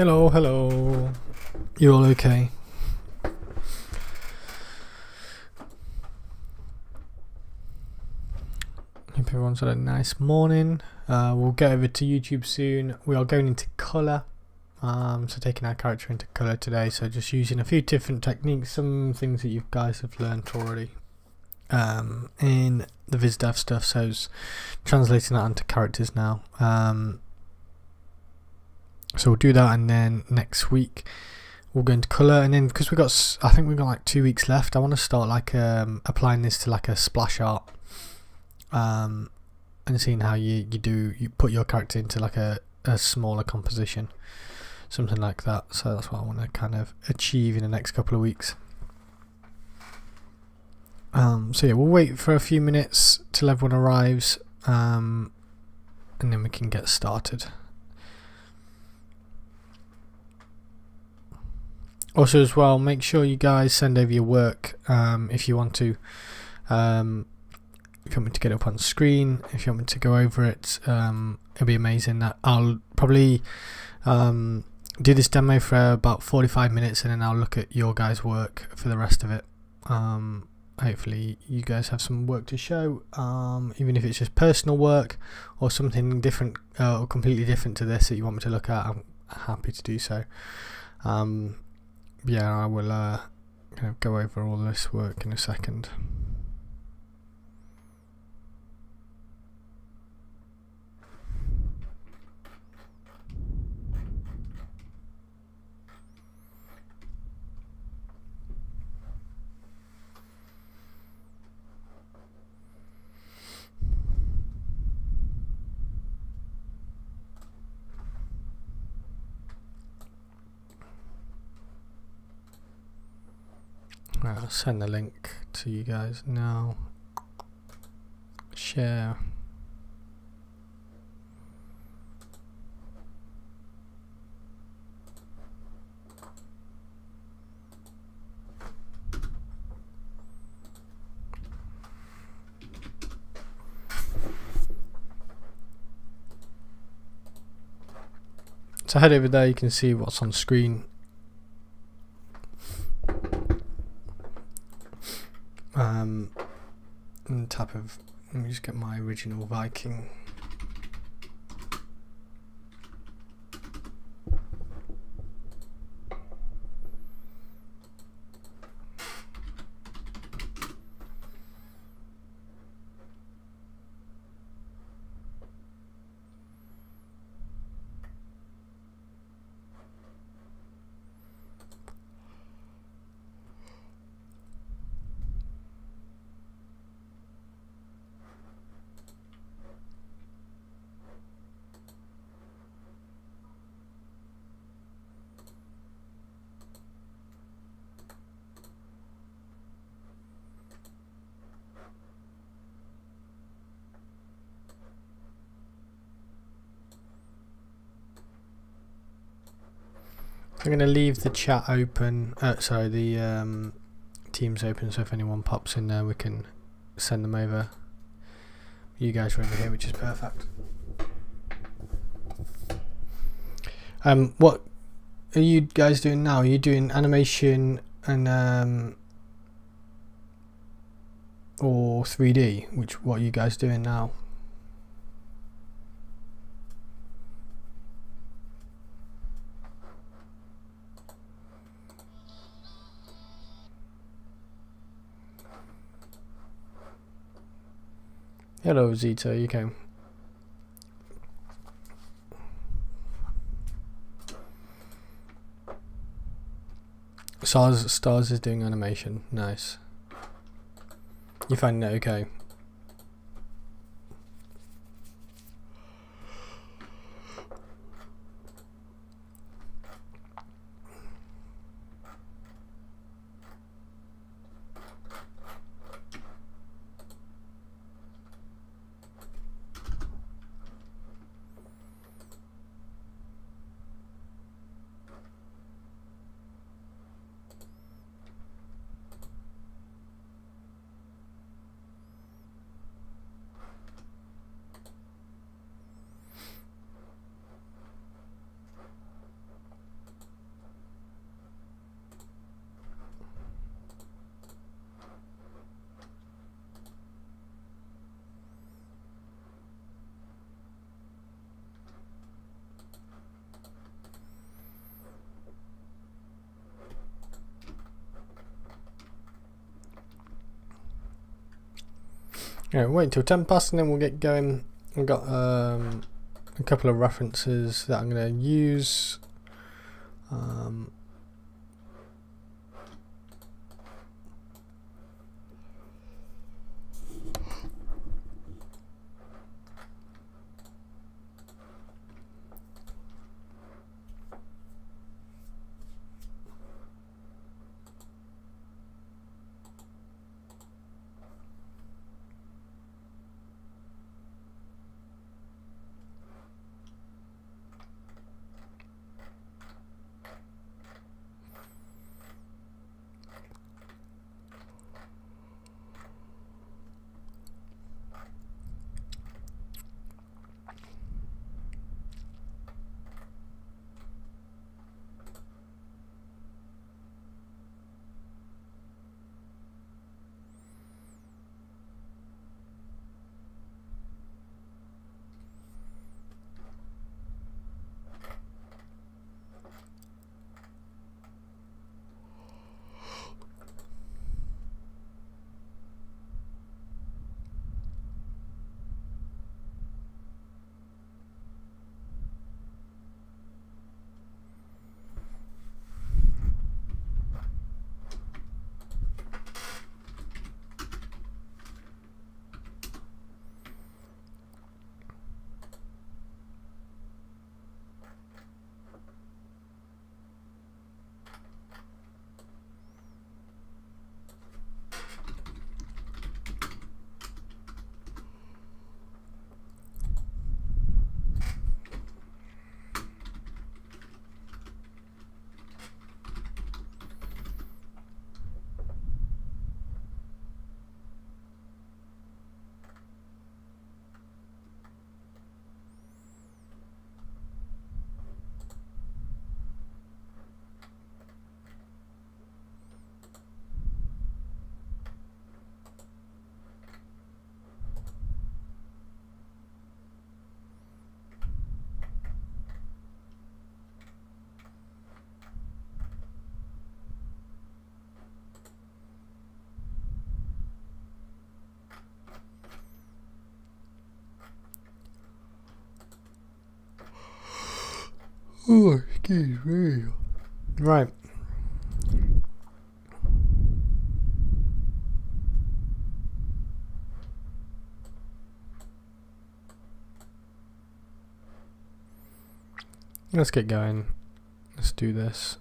Hello, hello. You all okay? Hope everyone's had a nice morning. We'll get over to YouTube soon. We are going into colour. So taking our character into colour today. So just using a few different techniques, some things that you guys have learned already in the VizDev stuff. So it's translating that onto characters now. So we'll do that, and then next week we'll go into colour, and then because I think we've got like 2 weeks left, I want to start like applying this to like a splash art, and seeing how you put your character into like a smaller composition, something like that. So that's what I want to kind of achieve in the next couple of weeks. So yeah, we'll wait for a few minutes till everyone arrives, and then we can get started. Also as well, make sure you guys send over your work if you want to. If you want me to get it up on screen, if you want me to go over it, it'll be amazing. That I'll probably do this demo for about 45 minutes, and then I'll look at your guys' work for the rest of it. Hopefully you guys have some work to show, even if it's just personal work or something different or completely different to this that you want me to look at. I'm happy to do so. Yeah, I will kind of go over all this work in a second. Right, I'll send the link to you guys now. Share. So head over there, you can see what's on screen. And type of, let me just get my original Viking. I'm going to leave the chat open, the Teams open, so if anyone pops in there we can send them over. You guys are over here, which is perfect. What are you guys doing now? Are you doing animation and or 3D? What are you guys doing now? Hello Zeta, you came. Stars is doing animation. Nice. You find it okay? Yeah, wait until 10 past and then we'll get going. I've got a couple of references that I'm going to use. Oh, excuse me. Right. Let's get going. Let's do this.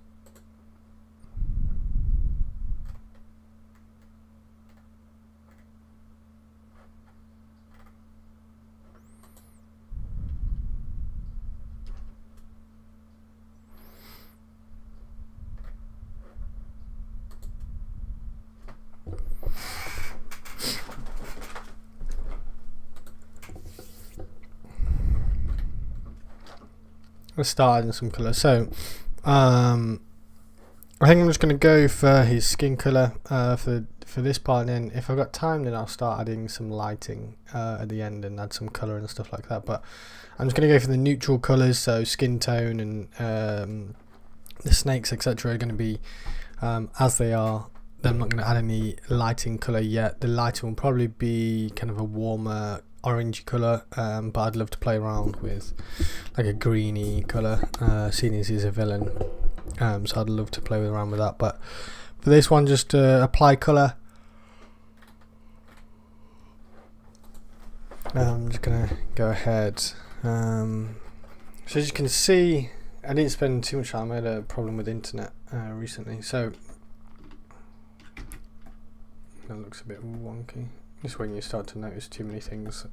Let's start in some colour. So, I think I'm just going to go for his skin colour for this part, and then if I've got time, then I'll start adding some lighting at the end and add some colour and stuff like that. But I'm just going to go for the neutral colours, so skin tone and the snakes, etc., are going to be as they are. I'm not going to add any lighting colour yet. The lighting will probably be kind of a warmer orangey colour, but I'd love to play around with like a greeny colour, seeing as he's a villain, so I'd love to play around with that. But for this one, just apply colour. I'm just going to go ahead. So as you can see, I didn't spend too much time. I had a problem with internet recently, so that looks a bit wonky. Just when you start to notice too many things.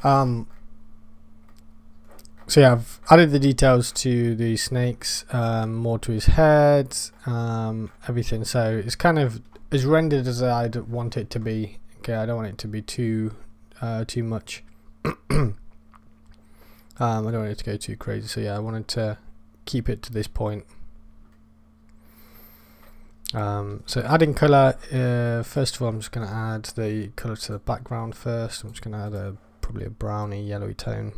So yeah, I've added the details to the snakes, more to his head, everything. So it's kind of as rendered as I'd want it to be. Okay, I don't want it to be too much. I don't want it to go too crazy. So yeah, I wanted to keep it to this point. So adding colour, first of all I'm just going to add the colour to the background first. I'm just going to add probably a browny yellowy tone.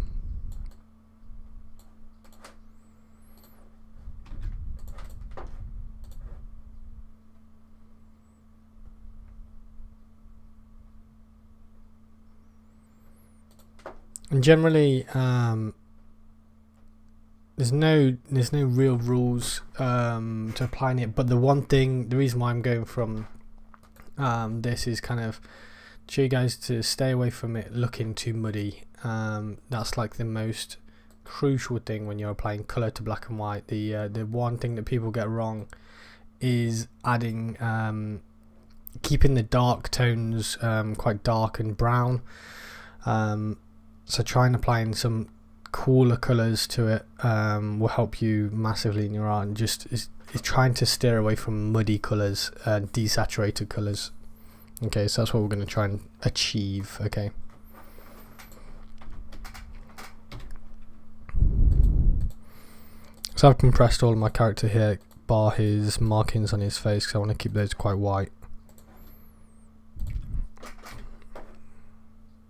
And generally, there's no real rules to applying it. But the reason why I'm going from this is kind of to show you guys to stay away from it looking too muddy. That's like the most crucial thing when you're applying color to black and white. The one thing that people get wrong is adding keeping the dark tones quite dark and brown. So try and applying some cooler colors to it will help you massively in your art, and just is trying to steer away from muddy colors, desaturated colors. Okay, so that's what we're going to try and achieve. Okay. So I've compressed all of my character here, bar his markings on his face, because I want to keep those quite white.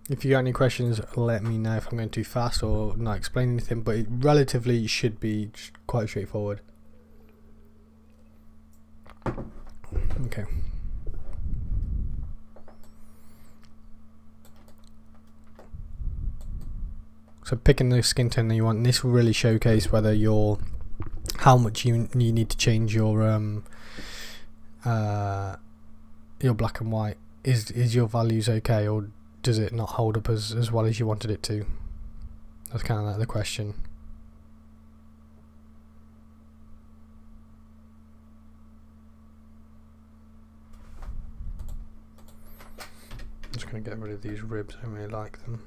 If you got any questions, let me know if I'm going too fast or not explaining anything, but it relatively should be quite straightforward. Okay. So picking the skin tone that you want, and this will really showcase whether how much you need to change your black and white. Is your values okay, or does it not hold up as well as you wanted it to? That's kind of like the question. I'm just going to get rid of these ribs, I really like them.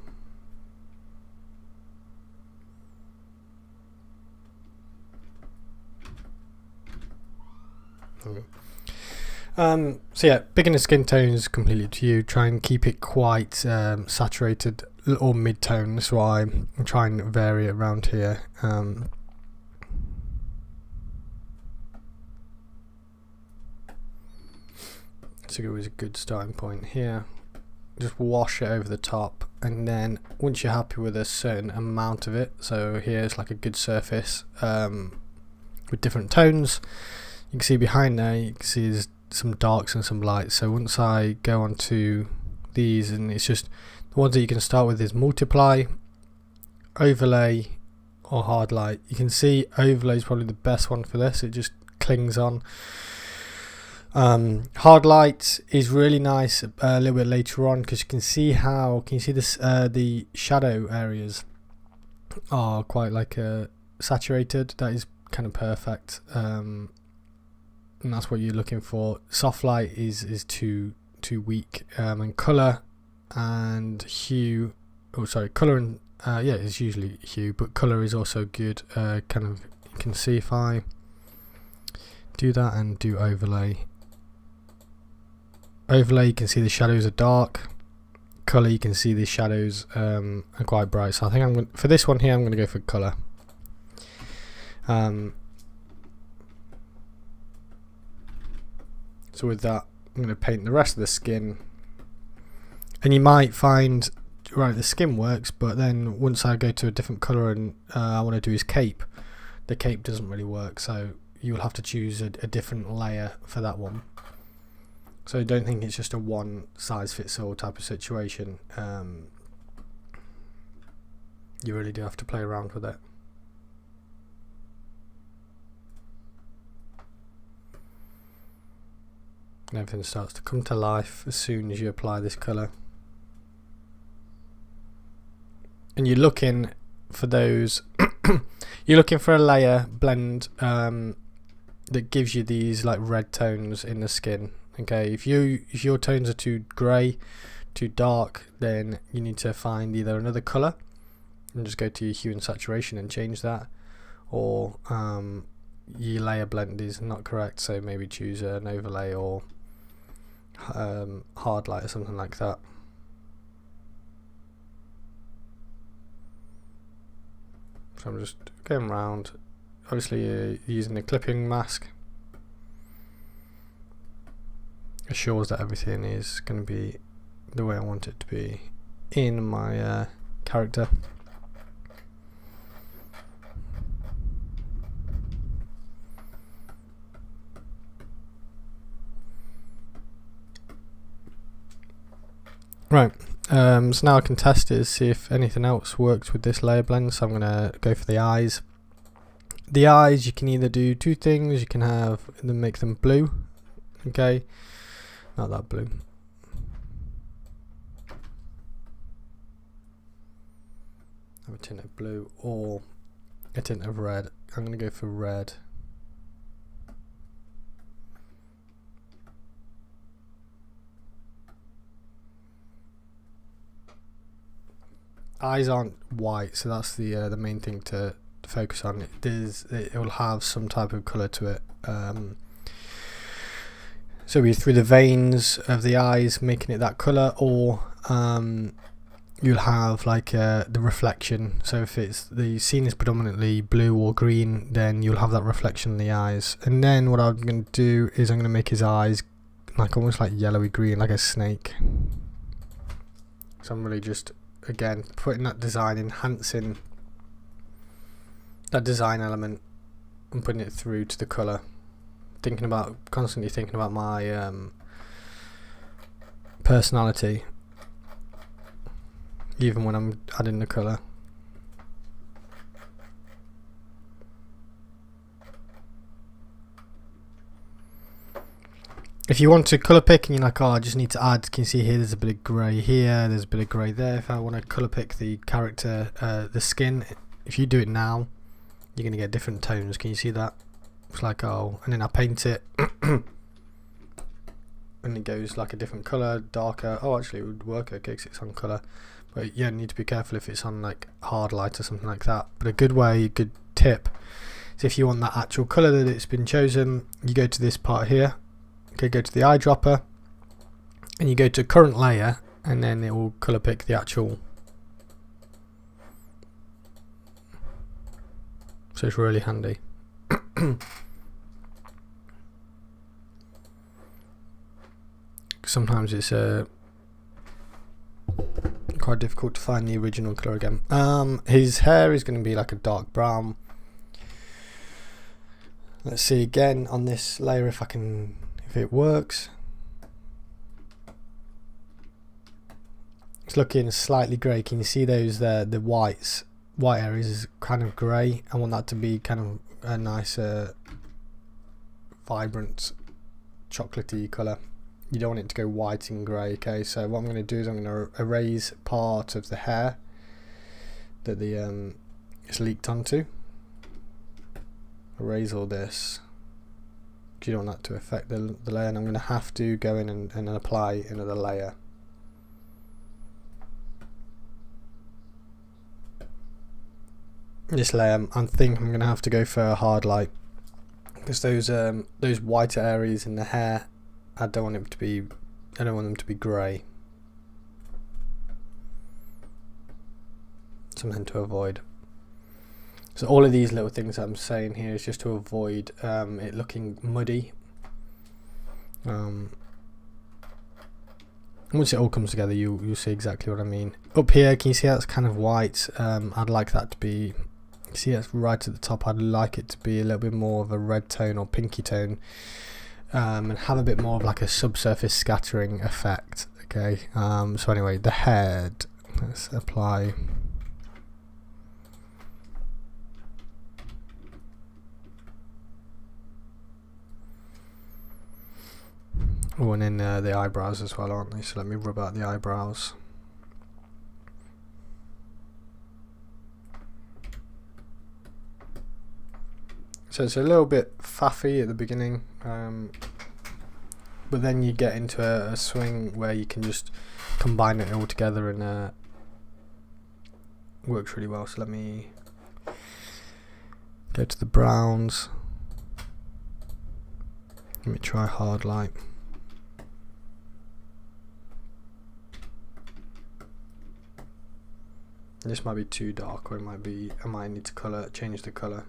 Okay. So yeah, picking the skin tone is completely up to you. Try and keep it quite saturated or mid-tone. That's why I'm trying to vary it around here. So it was a good starting point here. Just wash it over the top, and then once you're happy with a certain amount of it, so here's like a good surface with different tones. You can see behind there, you can see there's some darks and some lights. So once I go on to these, and it's just the ones that you can start with is multiply, overlay, or hard light. You can see overlay is probably the best one for this. It just clings on. Hard light is really nice a little bit later on, because you can see this the shadow areas are quite like saturated. That is kind of perfect. And that's what you're looking for. Soft light is too weak, and color and hue. Oh, sorry, color and yeah, it's usually hue, but color is also good. Kind of, you can see if I do that and do overlay. Overlay, you can see the shadows are dark. Color, you can see the shadows are quite bright. So I think for this one here, I'm going to go for color. So with that, I'm going to paint the rest of the skin. And you might find, right, the skin works, but then once I go to a different colour and I want to do his cape, the cape doesn't really work. So you'll have to choose a different layer for that one. So I don't think it's just a one size fits all type of situation. You really do have to play around with it. And everything starts to come to life as soon as you apply this colour. And you're looking for those you're looking for a layer blend that gives you these like red tones in the skin. Okay, if your tones are too grey, too dark, then you need to find either another colour and just go to your hue and saturation and change that, or your layer blend is not correct, so maybe choose an overlay or hard light or something like that. So I'm just going around, obviously using the clipping mask. Assures that everything is going to be the way I want it to be in my character. Right, So now I can test it, see if anything else works with this layer blend. So I'm going to go for the eyes. The eyes, you can either do two things. You can have them, make them blue, okay, not that blue. Have a tint of blue or a tint of red. I'm going to go for red. Eyes aren't white, so that's the main thing to focus on. It will have some type of colour to it. So either through the veins of the eyes making it that colour, or you'll have like the reflection. So if it's the scene is predominantly blue or green, then you'll have that reflection in the eyes. And then what I'm going to do is I'm going to make his eyes like almost like yellowy green, like a snake. So I'm really just, again, putting that design, enhancing that design element and putting it through to the colour. Constantly thinking about my personality, even when I'm adding the colour. If you want to colour pick and you're like, oh, I just need to add, can you see here there's a bit of grey here, there's a bit of grey there. If I want to colour pick the character, the skin, if you do it now, you're going to get different tones. Can you see that? It's like, oh, and then I paint it and it goes like a different colour, darker. Oh, actually it would work okay because it's on colour. But yeah, you need to be careful if it's on like hard light or something like that. But a good tip is if you want that actual colour that it's been chosen, you go to this part here. Okay, go to the eyedropper and you go to current layer, and then it will colour pick the actual. So it's really handy. Sometimes it's quite difficult to find the original colour again. His hair is going to be like a dark brown. Let's see again on this layer if it works. It's looking slightly grey. Can you see those there? The white areas is kind of grey. I want that to be kind of a nice vibrant chocolatey colour. You don't want it to go white and grey. Okay, so what I'm going to do is I'm going to erase part of the hair that it's leaked onto. Erase all this, because you don't want that to affect the layer, and I'm going to have to go in and apply another layer. This layer, I think I'm going to have to go for a hard light, because those whiter areas in the hair, I don't want them to be grey. Something to avoid. So all of these little things I'm saying here is just to avoid it looking muddy. Once it all comes together, you'll see exactly what I mean. Up here, can you see that's kind of white? I'd like that to be. See, that's right at the top. I'd like it to be a little bit more of a red tone or pinky tone, and have a bit more of like a subsurface scattering effect. Okay. So anyway, the head. Let's apply. Oh, and then the eyebrows as well, aren't they? So let me rub out the eyebrows. So it's a little bit faffy at the beginning, but then you get into a swing where you can just combine it all together, and works really well. So let me go to the browns. Let me try hard light. This might be too dark, or it might be, I might need to change the colour.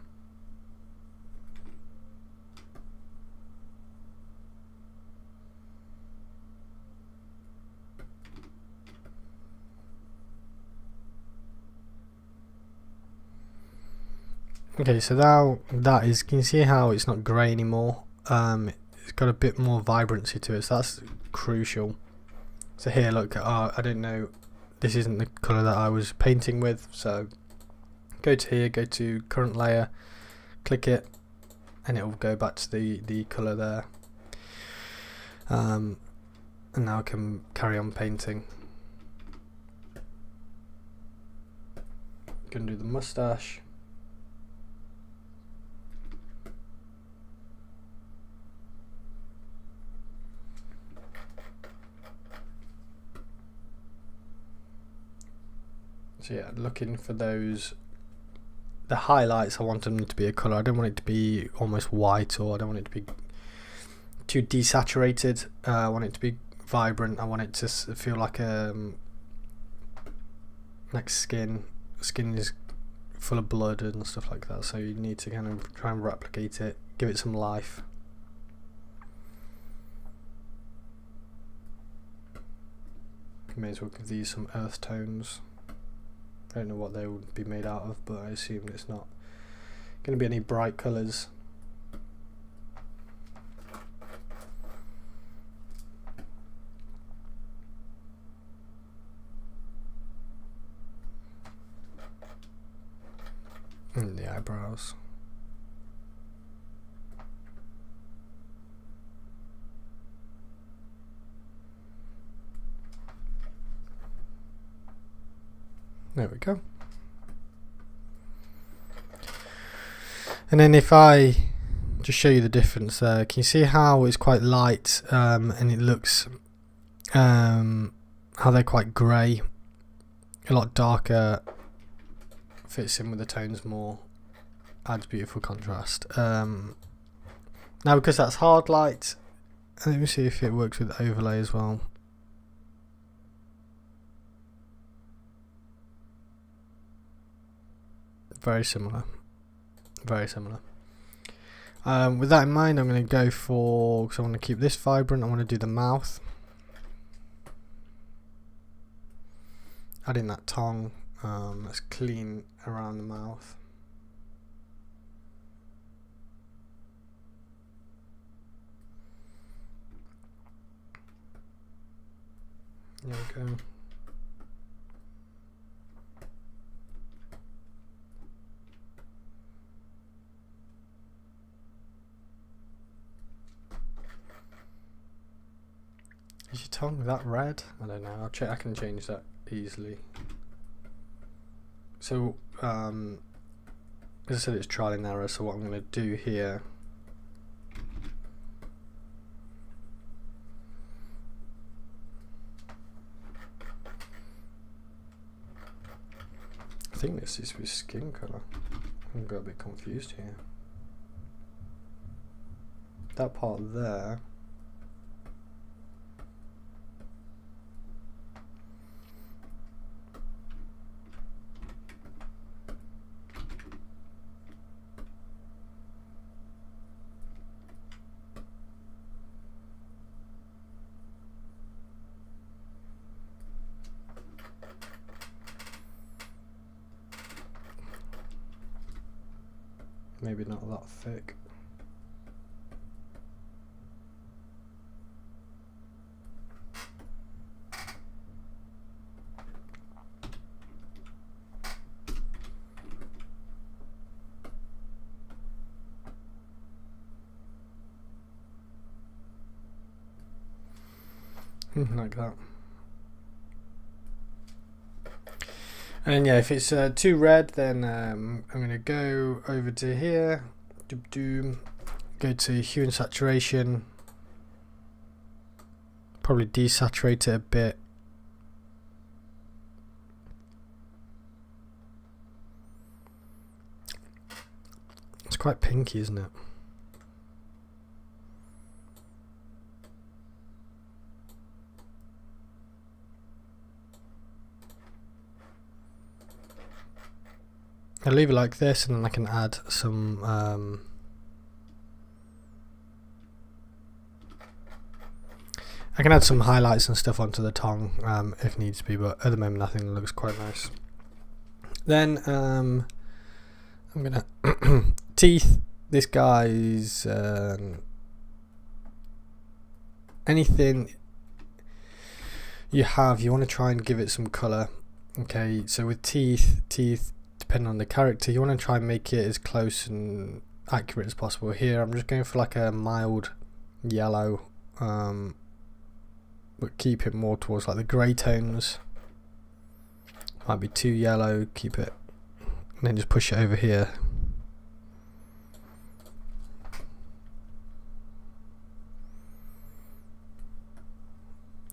Okay, so now that is, can you see how it's not grey anymore? It's got a bit more vibrancy to it, so that's crucial. So here, look, I don't know this isn't the colour that I was painting with, so go to here, go to current layer, click it, and it will go back to the colour there. And now I can carry on painting. Gonna do the moustache. So yeah, looking for the highlights. I want them to be a colour. I don't want it to be almost white, or I don't want it to be too desaturated. I want it to be vibrant. I want it to feel like skin. Skin is full of blood and stuff like that, so you need to kind of try and replicate it, give it some life. May as well give these some earth tones. I don't know what they would be made out of, but I assume it's not going to be any bright colours. And the eyebrows. There we go. And then if I just show you the difference there, can you see how it's quite light, and it looks how they're quite grey, a lot darker, fits in with the tones more, adds beautiful contrast. Now because that's hard light, let me see if it works with overlay as well. Very similar, very similar. With that in mind, I'm going to go for, because I want to keep this vibrant, I want to do the mouth, adding that tongue. Let's clean around the mouth. There we go. Is your tongue that red? I don't know. I'll check. I can change that easily. So, as I said, it's trial and error. So what I'm going to do here, I think this is with skin colour. I'm got a bit confused here. That part there. Maybe not that thick. Like that. And then, yeah, if it's too red, then I'm going to go over to here, go to hue and saturation, probably desaturate it a bit. It's quite pinky, isn't it? I'll leave it like this, and then I can add some I can add some highlights and stuff onto the tongue if needs to be, but at the moment I think it looks quite nice. Then I'm gonna teeth. This guy's anything. you want to try and give it some colour. Okay, so with teeth depending on the character, you want to try and make it as close and accurate as possible. Here I'm just going for like a mild yellow, but keep it more towards like the grey tones. Might be too yellow, keep it, and then just push it over here.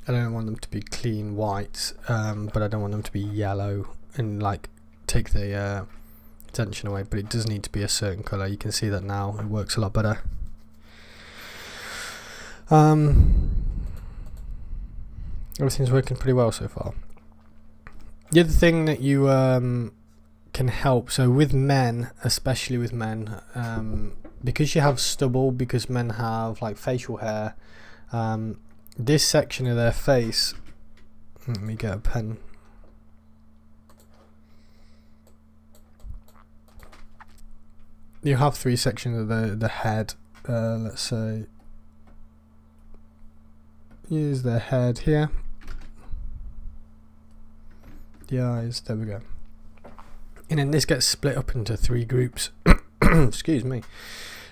I don't want them to be clean white, but I don't want them to be yellow and like take the attention away, but it does need to be a certain colour. You can see that now, it works a lot better. Everything's working pretty well so far. The other thing that you can help, so with men, especially with men, because you have stubble, because men have like facial hair, this section of their face, let me get a pen. You have three sections of the head. Let's say use the head here, the eyes, there we go, and then this gets split up into three groups. Excuse me.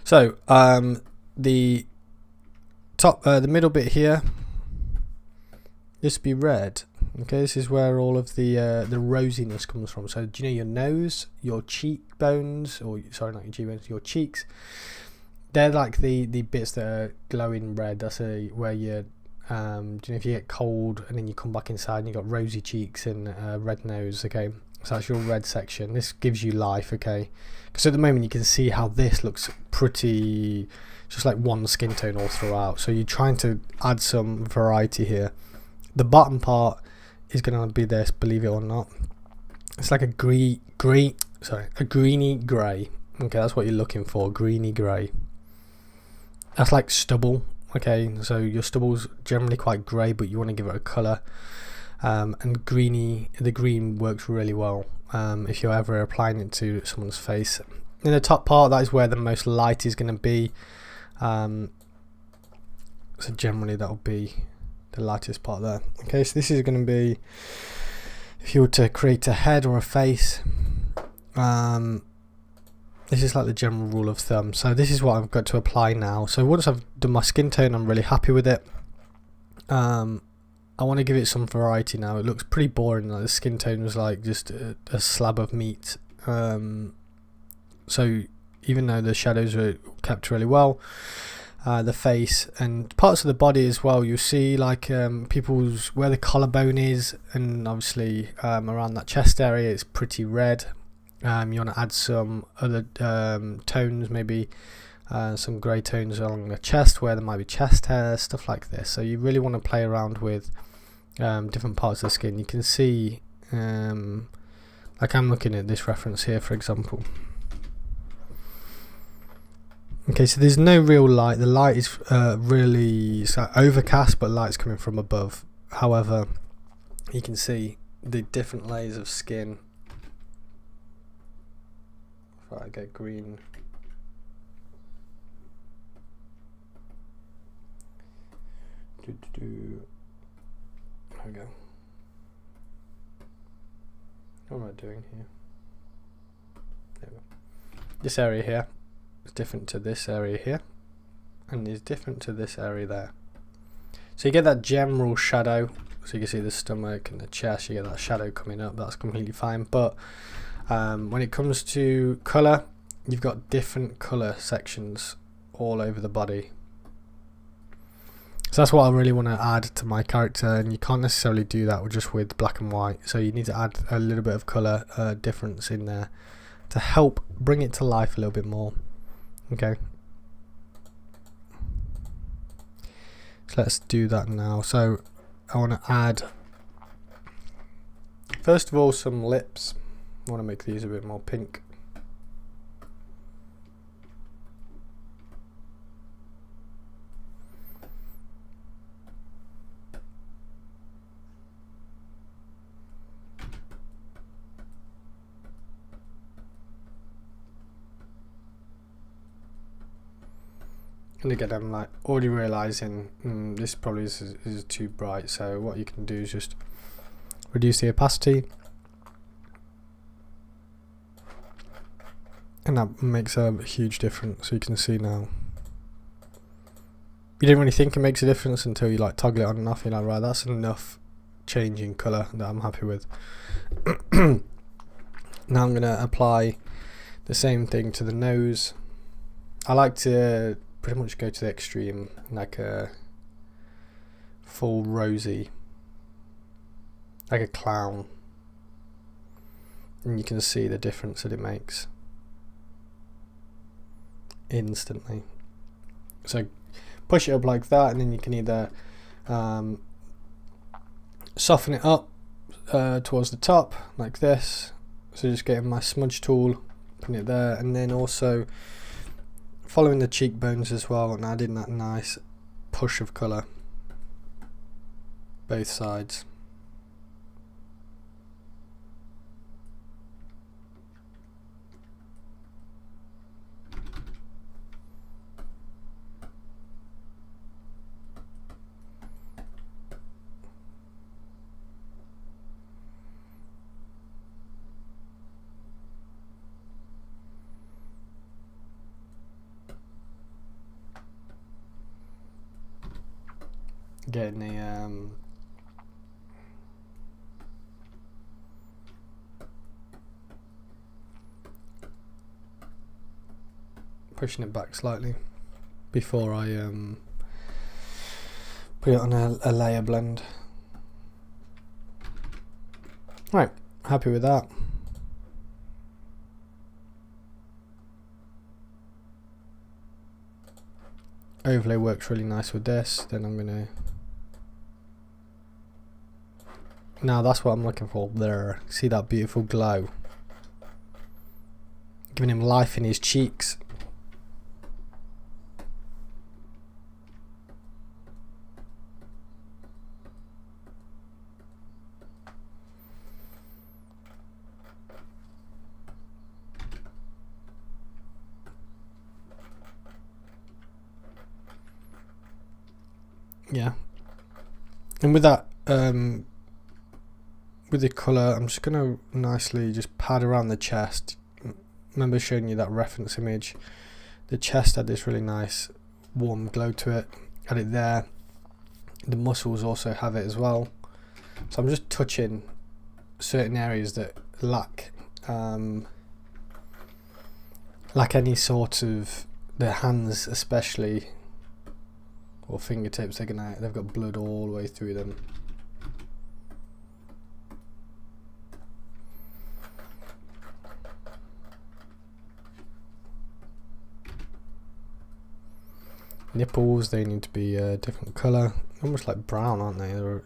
So the top, the middle bit here, this be red. Okay, this is where all of the rosiness comes from. So do you know your nose, your cheekbones, or sorry, not your cheekbones, your cheeks? They're like the bits that are glowing red. That's where you do you know, if you get cold and then you come back inside and you got rosy cheeks and red nose. Okay, so that's your red section. This gives you life. Okay, because at the moment you can see how this looks pretty, just like one skin tone all throughout. So you're trying to add some variety here. The bottom part is going to be this, believe it or not. It's like a greeny grey. Okay, that's what you're looking for, greeny grey. That's like stubble. Okay, so your stubble's generally quite grey, but you want to give it a colour. And the green works really well if you're ever applying it to someone's face. In the top part, that is where the most light is going to be. So generally that'll be the lightest part there. Okay, so this is going to be, if you were to create a head or a face, this is like the general rule of thumb. So this is what I've got to apply now. So once I've done my skin tone, I'm really happy with it. I want to give it some variety now. It looks pretty boring, like the skin tone was like just a slab of meat. So even though the shadows are kept really well, the face and parts of the body as well, you see like people's, where the collarbone is, and obviously around that chest area it's pretty red. You want to add some other tones, maybe some grey tones along the chest where there might be chest hair, stuff like this. So you really want to play around with different parts of the skin. You can see like I'm looking at this reference here, for example. Okay, so there's no real light. The light is really overcast, but light's coming from above. However, you can see the different layers of skin. If I get green, there we go. What am I doing here? There we go. This area here is different to this area here, and is different to this area there. So you get that general shadow. So you can see the stomach and the chest, you get that shadow coming up. That's completely fine. But when it comes to colour, you've got different colour sections all over the body. So that's what I really want to add to my character, and you can't necessarily do that just with black and white. So you need to add a little bit of colour difference in there to help bring it to life a little bit more. Okay, so let's do that now. So I want to add, first of all, some lips. I want to make these a bit more pink. And again, I'm like already realizing this probably is too bright, so what you can do is just reduce the opacity, and that makes a huge difference. So you can see now, you didn't really think it makes a difference until you like toggle it on and off. You're like, right, that's enough change in colour that I'm happy with. Now I'm going to apply the same thing to the nose. I like to pretty much go to the extreme, like a full rosy, like a clown, and you can see the difference that it makes instantly. So push it up like that, and then you can either soften it up towards the top like this. So just getting my smudge tool, putting it there, and then also following the cheekbones as well and adding that nice push of colour both sides. Getting the pushing it back slightly before I put it on a layer blend. Right, happy with that. Overlay works really nice with this. Then I'm gonna, now that's what I'm looking for there. See that beautiful glow, giving him life in his cheeks. Yeah, and with that with the colour, I'm just going to nicely just pad around the chest. Remember showing you that reference image? The chest had this really nice warm glow to it. Had it there. The muscles also have it as well. So I'm just touching certain areas that lack any sort of, the hands especially, or fingertips. They've got blood all the way through them. Nipples, they need to be a different colour, almost like brown, aren't they? They're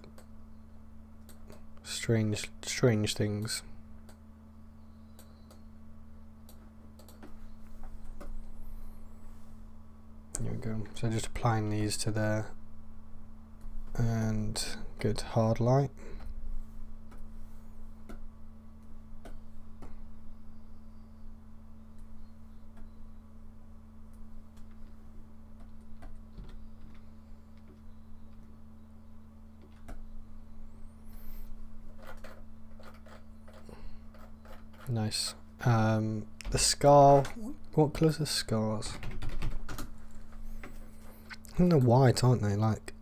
strange things. There we go. So just applying these to there, and good hard light. Nice. The scar, what colours are scars? I think they're white, aren't they? Like,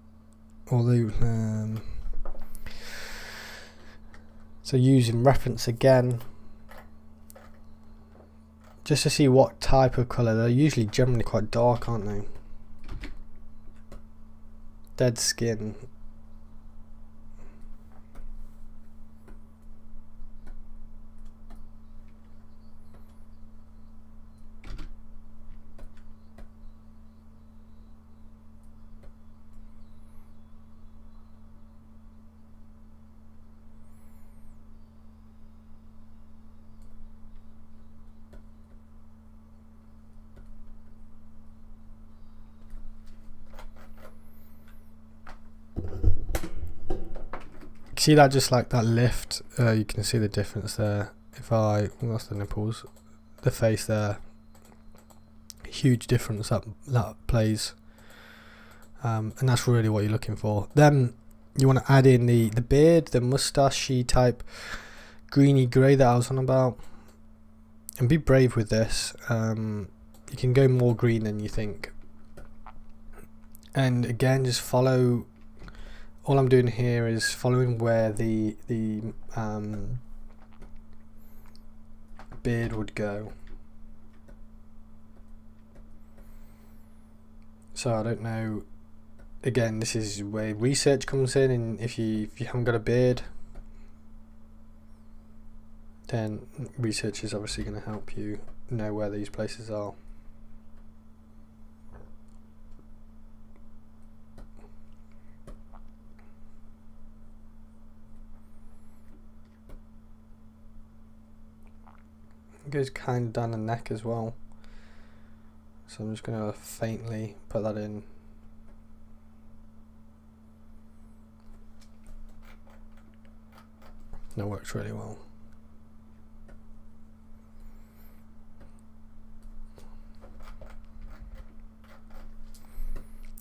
although so using reference again, just to see what type of colour. They're usually generally quite dark, aren't they? Dead skin. See that, just like that lift, you can see the difference there. If I, well, that's the nipples, the face there, huge difference that plays. and that's really what you're looking for. Then you want to add in the beard, the moustache type greeny grey that I was on about, and be brave with this. You can go more green than you think, and again, just follow. All I'm doing here is following where the beard would go. So I don't know. Again, this is where research comes in, and if you haven't got a beard, then research is obviously going to help you know where these places are. It goes kind of down the neck as well, so I'm just going to faintly put that in. That works really well.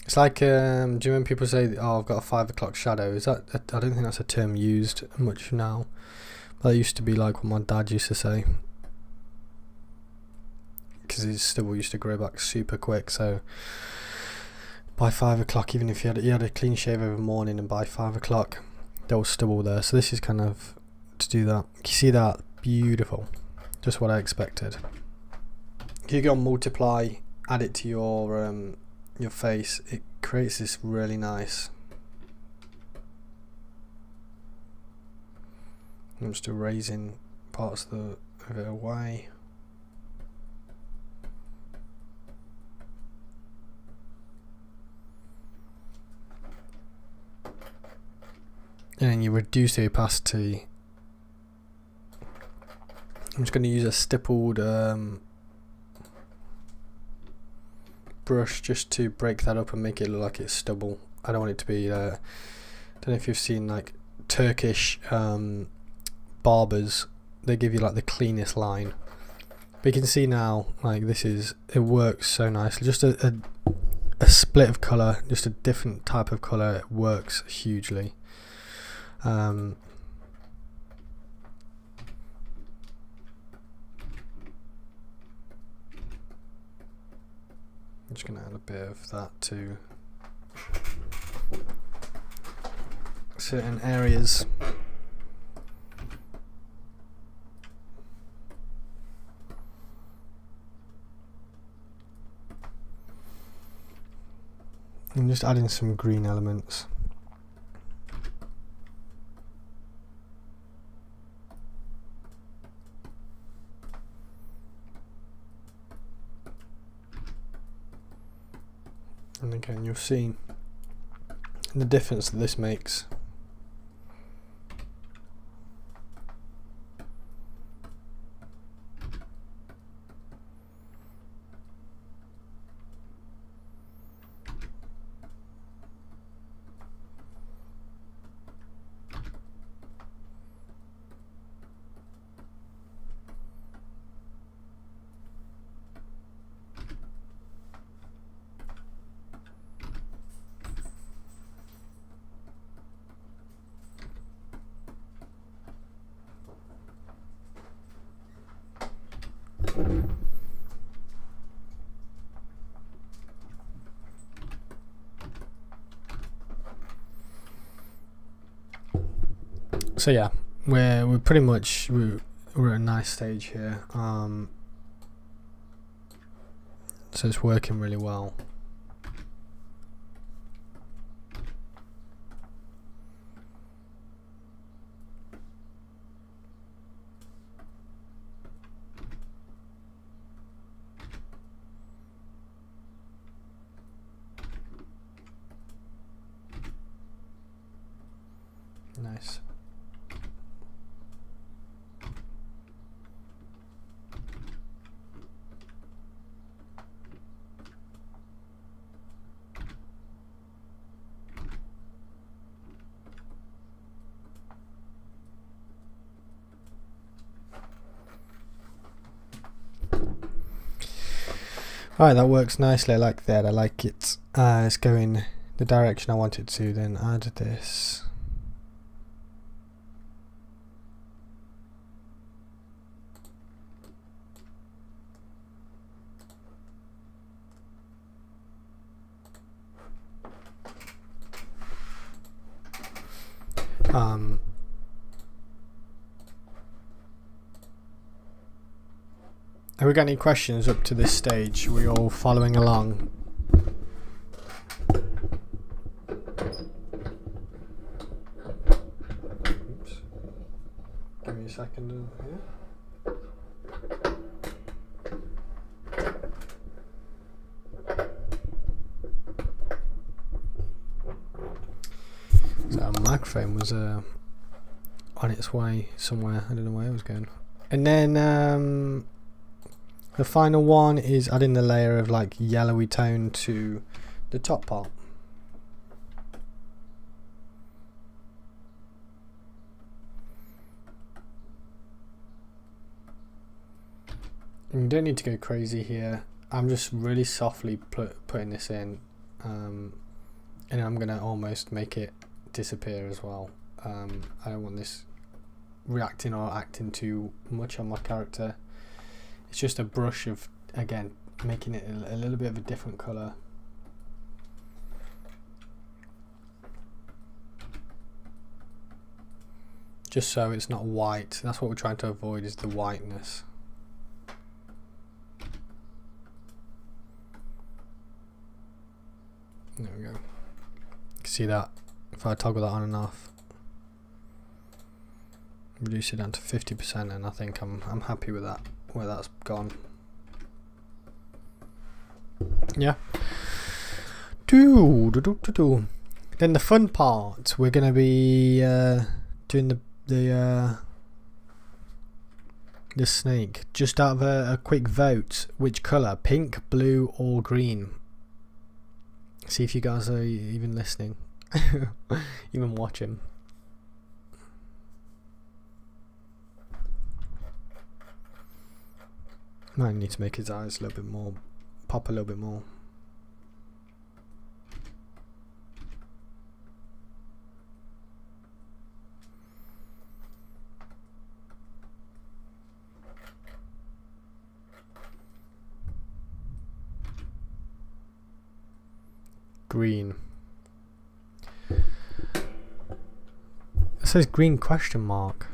It's like, do you remember when people say, "Oh, I've got a 5 o'clock shadow"? Is that? I don't think that's a term used much now. But that used to be like what my dad used to say, because his stubble used to grow back super quick. So by 5 o'clock, even if you had a clean shave every morning, and by 5 o'clock there was stubble there. So this is kind of to do that. You see that? Beautiful. Just what I expected. You go on multiply, add it to your face. It creates this really nice. I'm just erasing parts of it away. And then you reduce the opacity. I'm just going to use a stippled brush just to break that up and make it look like it's stubble. I don't want it to be, I don't know if you've seen like Turkish barbers, they give you like the cleanest line. But you can see now, like it works so nicely. Just a split of colour, just a different type of colour, it works hugely. I'm just going to add a bit of that to certain areas. I'm just adding some green elements. And again, you'll see the difference that this makes. So yeah, we're pretty much we're at a nice stage here. So it's working really well. Nice. Alright, that works nicely. I like that. I like it. It's going the direction I want it to, then add this. Have we got any questions up to this stage? Are we all following along? Oops. Give me a second here. So our microphone was on its way somewhere. I don't know where it was going. And then the final one is adding the layer of like yellowy tone to the top part. And you don't need to go crazy here. I'm just really softly putting this in, and I'm gonna almost make it disappear as well. I don't want this reacting or acting too much on my character. It's just a brush of, again, making it a little bit of a different colour. Just so it's not white. That's what we're trying to avoid, is the whiteness. There we go. You can see that if I toggle that on and off. Reduce it down to 50%, and I think I'm happy with that, where that's gone. Yeah. Then the fun part, we're gonna be doing the snake. Just out of a quick vote, which colour? Pink, blue, or green? See if you guys are even listening, even watching. Might need to make his eyes a little bit more, pop a little bit more. Green. It says green question mark.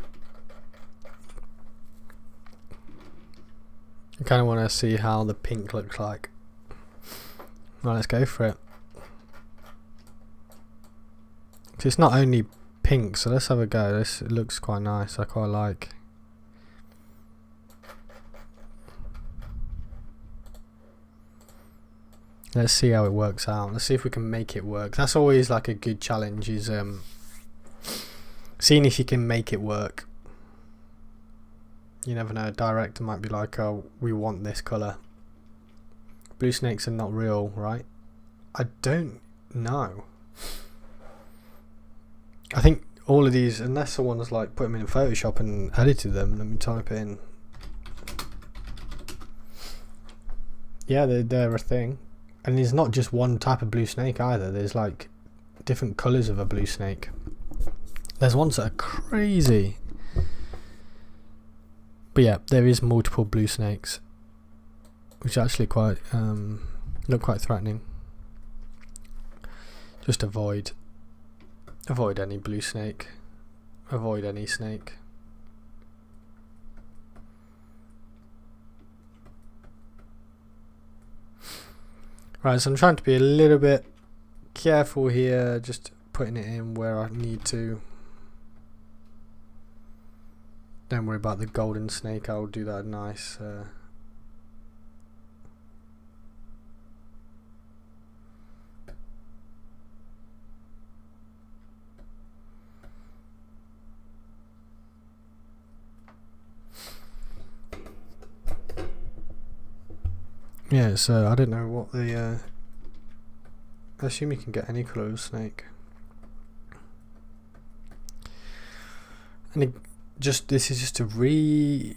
I kind of want to see how the pink looks like. Well, let's go for it. So it's not only pink, so let's have a go. This looks quite nice. I quite like. Let's see how it works out. Let's see if we can make it work. That's always like a good challenge, is seeing if you can make it work. You never know, a director might be like, oh, we want this colour. Blue snakes are not real, right? I don't know. I think all of these, unless someone's like put them in Photoshop and edited them, let me type it in. Yeah, they're a thing. And there's not just one type of blue snake either. There's like different colours of a blue snake. There's ones that are crazy. But yeah, there is multiple blue snakes, which actually quite look quite threatening. Just avoid any blue snake. Avoid any snake. Right, so I'm trying to be a little bit careful here, just putting it in where I need to. Don't worry about the golden snake, I'll do that nice. Yeah, so I don't know what the I assume you can get any colour of snake. And this is just a reimburse,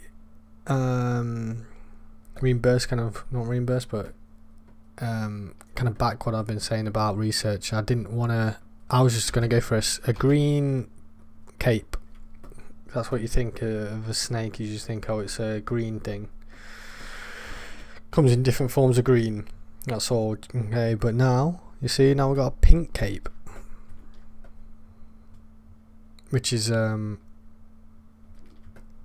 kind of, not reimburse, but kind of back what I've been saying about research. I didn't want to. I was just going to go for a green cape. That's what you think of a snake. You just think, oh, it's a green thing. Comes in different forms of green. That's all. Okay, but now you see, now we've got a pink cape, which is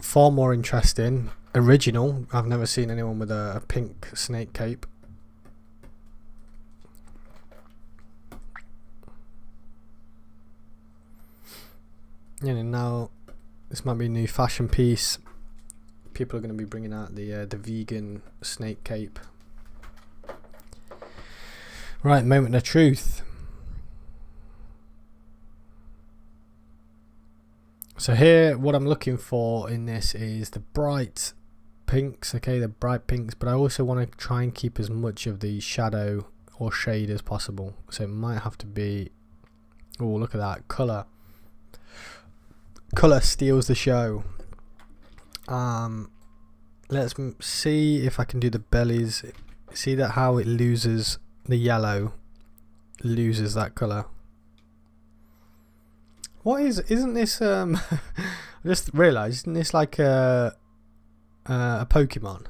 far more interesting. Original. I've never seen anyone with a pink snake cape. And now this might be a new fashion piece. People are going to be bringing out the vegan snake cape. Right, moment of truth. So here, what I'm looking for in this is the bright pinks. Okay, the bright pinks, but I also want to try and keep as much of the shadow or shade as possible. So it might have to be. Oh, look at that color. Color steals the show. Let's see if I can do the bellies. See that how it loses the yellow, loses that color. What isn't this I just realised, isn't this like a Pokemon?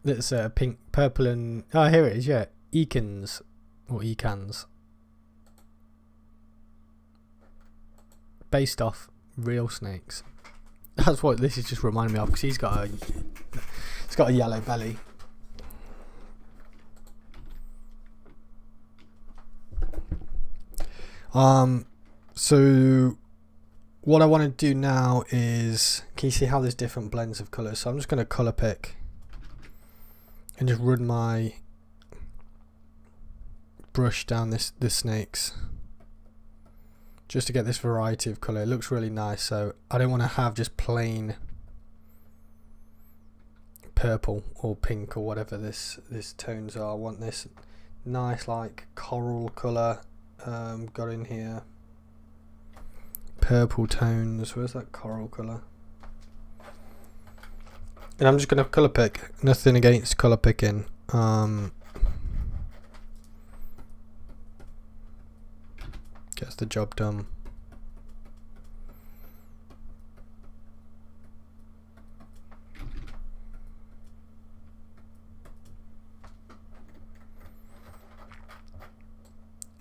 That's pink, purple and... Oh, here it is, yeah. Ecans. Or Ecans. Based off real snakes. That's what this is just reminding me of, because he's got a yellow belly. So what I want to do now is, can you see how there's different blends of colours? So I'm just going to colour pick and just run my brush down the snakes just to get this variety of colour. It looks really nice, so I don't want to have just plain purple or pink or whatever this tones are. I want this nice like coral colour got in here. Purple tones. Where's that coral colour? And I'm just going to colour pick. Nothing against colour picking. Gets the job done.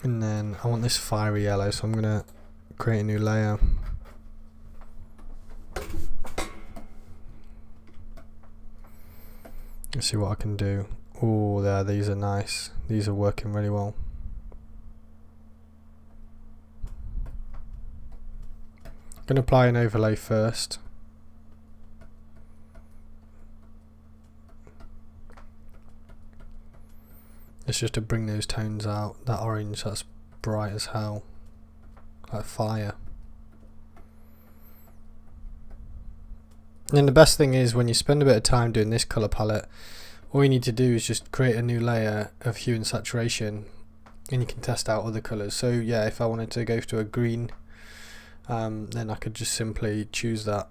And then I want this fiery yellow, so I'm going to create a new layer. Let's see what I can do. Oh, there, these are nice. These are working really well. I'm going to apply an overlay first. It's just to bring those tones out. That orange, that's bright as hell. Like fire. And the best thing is, when you spend a bit of time doing this colour palette, all you need to do is just create a new layer of hue and saturation, and you can test out other colours. So yeah, if I wanted to go to a green, then I could just simply choose that.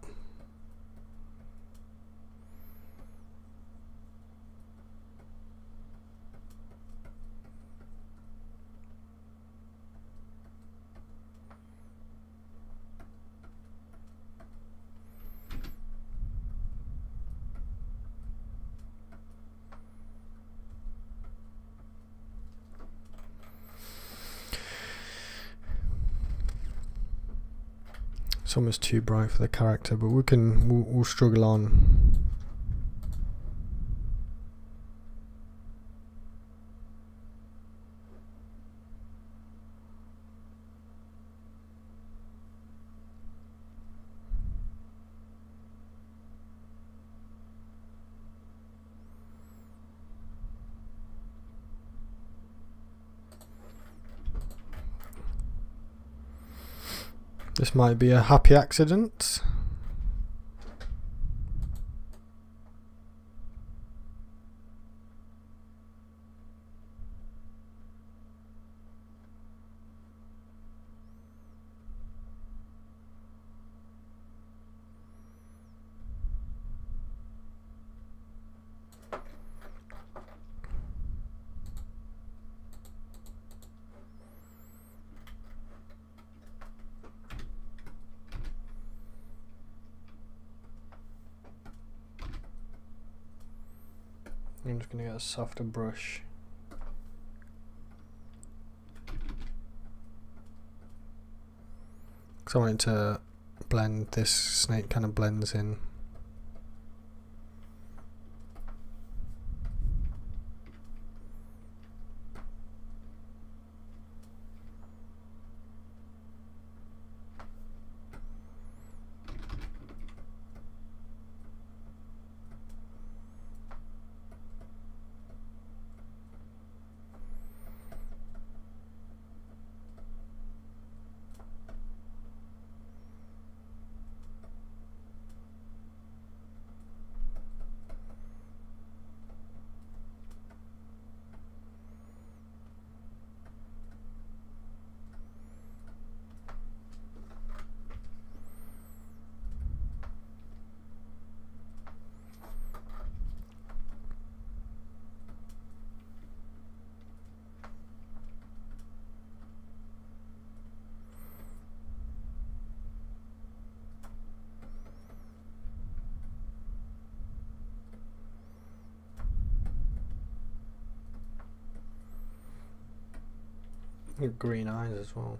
It's almost too bright for the character, but we'll struggle on. This might be a happy accident. I'm just going to get a softer brush. Because I want it to blend, this snake kind of blends in. Green eyes as well.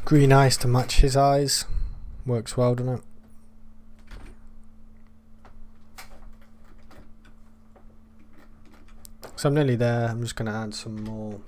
Green eyes to match his eyes. Works well, doesn't it? So I'm nearly there. I'm just going to add some more.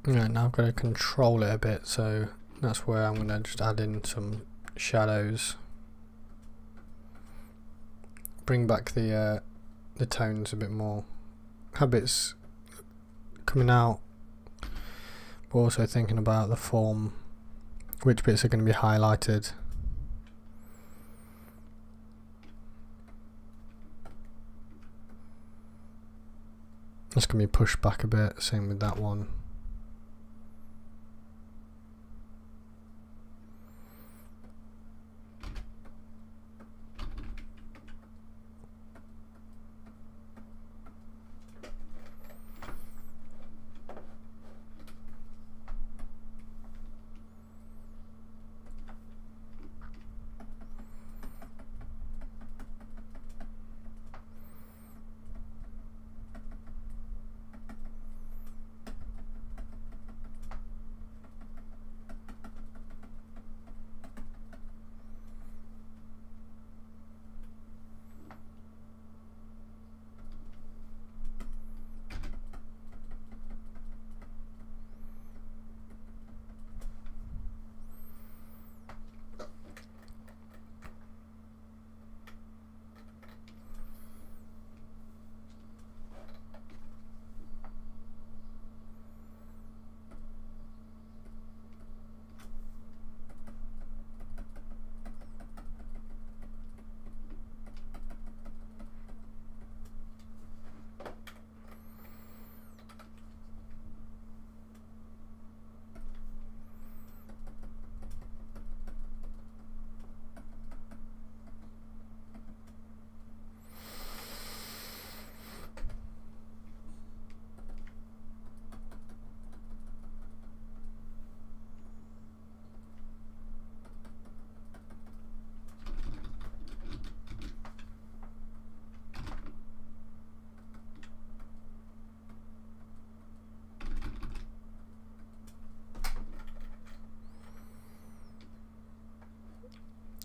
Yeah, now I've got to control it a bit, so that's where I'm going to just add in some shadows. Bring back the tones a bit more. Have bits coming out, but also thinking about the form, which bits are going to be highlighted. That's going to be pushed back a bit, same with that one.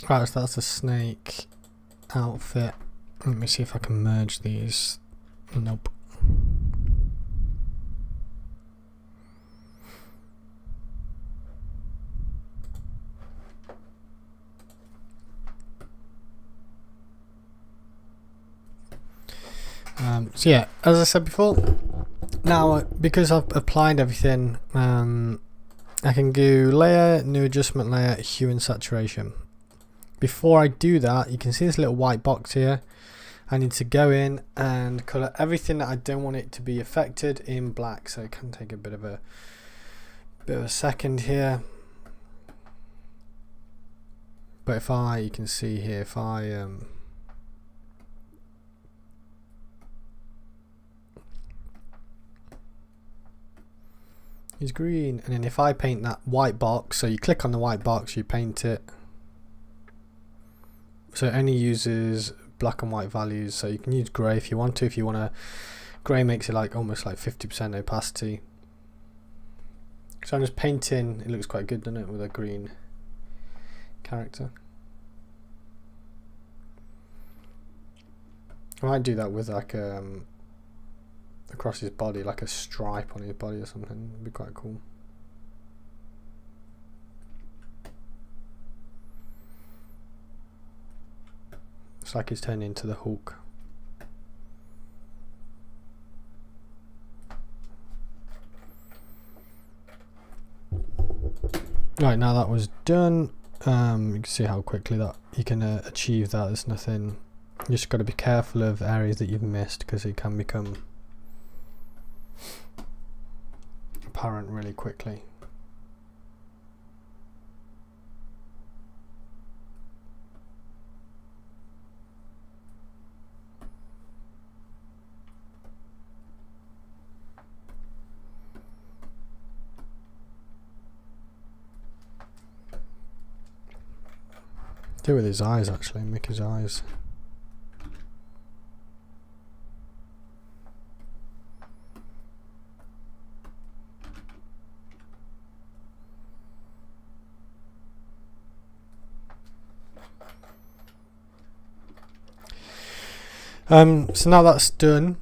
Right, so that's a snake outfit. Let me see if I can merge these. Nope. So yeah, as I said before, now because I've applied everything, I can do layer, new adjustment layer, hue and saturation. Before I do that, you can see this little white box here. I need to go in and colour everything that I don't want it to be affected in black, so it can take a bit of a second here. But if you can see here, if I use green, and then if I paint that white box, so you click on the white box, you paint it, so it only uses black and white values, so you can use grey if you want to. If you want to, grey makes it like almost like 50% opacity. So I'm just painting, it looks quite good, doesn't it, with a green character. I might do that with like across his body, like a stripe on his body or something. It'd be quite cool. It's like he's turned into the Hulk. Right, now that was done, you can see how quickly that you can achieve that. There's nothing, you just got to be careful of areas that you've missed, because it can become apparent really quickly. Do it with his eyes, actually, make his eyes. So now that's done,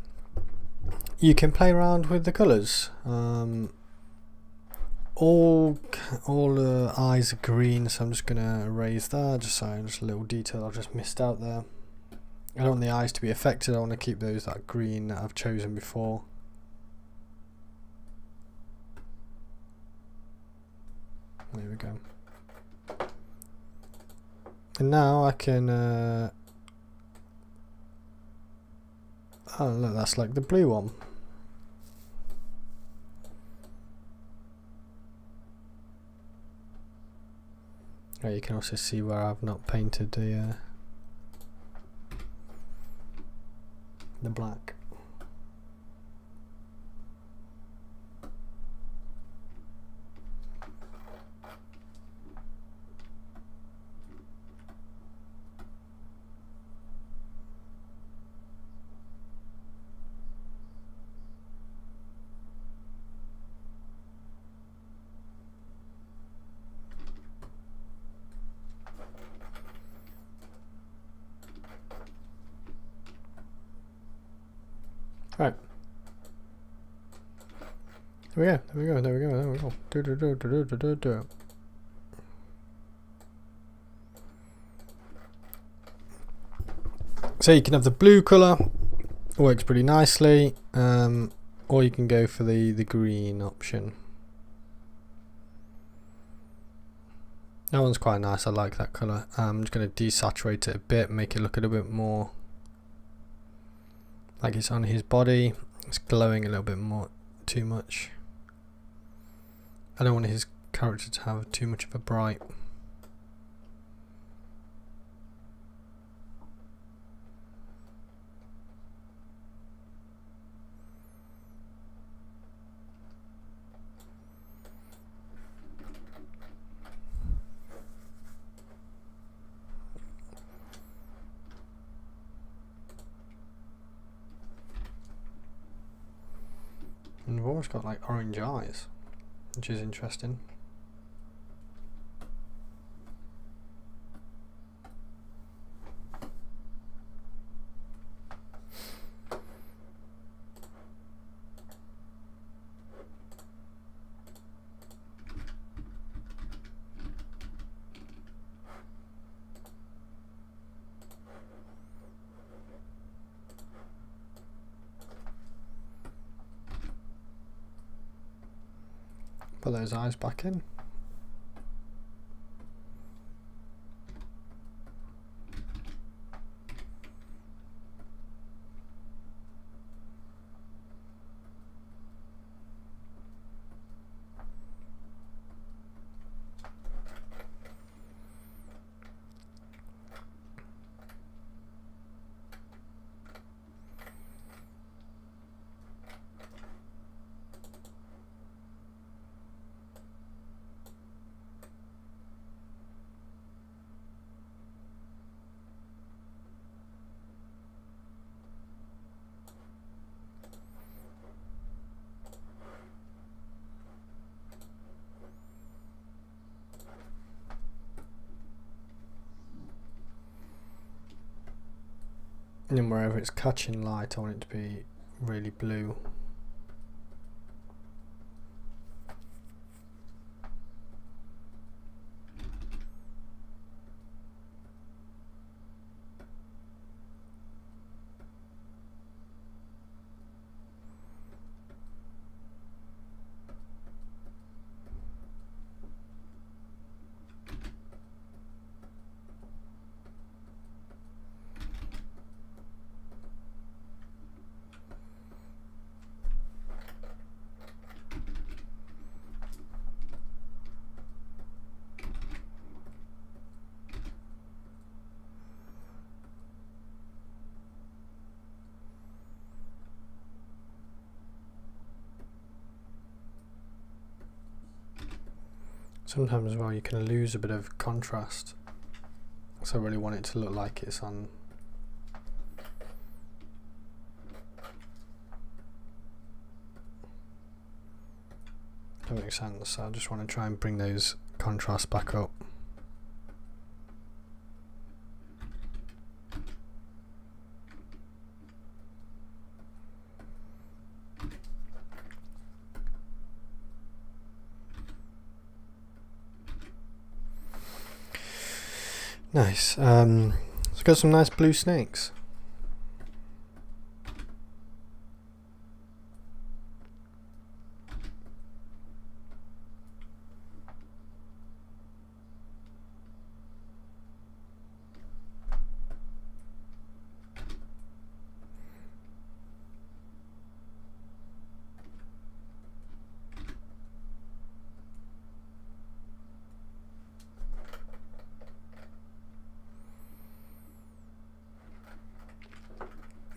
you can play around with the colours. All the eyes are green, so I'm just gonna erase that. Just a little detail I've just missed out there. I don't want the eyes to be affected. I want to keep those that green that I've chosen before. There we go. And now I can oh look, that's like the blue one. Oh, you can also see where I've not painted the black. Right. There we go. Do. So you can have the blue colour, works pretty nicely, or you can go for the green option. That one's quite nice, I like that colour. I'm just going to desaturate it a bit, make it look a little bit more like it's on his body. It's glowing a little bit more, too much. I don't want his character to have too much of a bright. And we've almost got like orange eyes, which is interesting. Put those eyes back in. And then wherever it's catching light, I want it to be really blue. Sometimes as well you can lose a bit of contrast, so I really want it to look like it's on. That makes sense, so I just want to try and bring those contrasts back up. Nice. So we've got some nice blue snakes.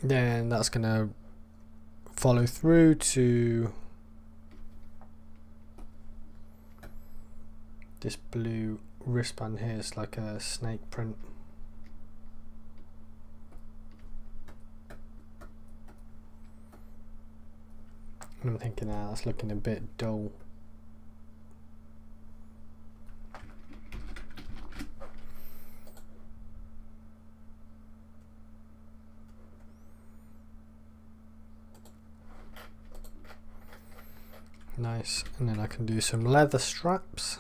Then that's going to follow through to this blue wristband here. It's like a snake print. And I'm thinking, that's looking a bit dull. Nice, and then I can do some leather straps.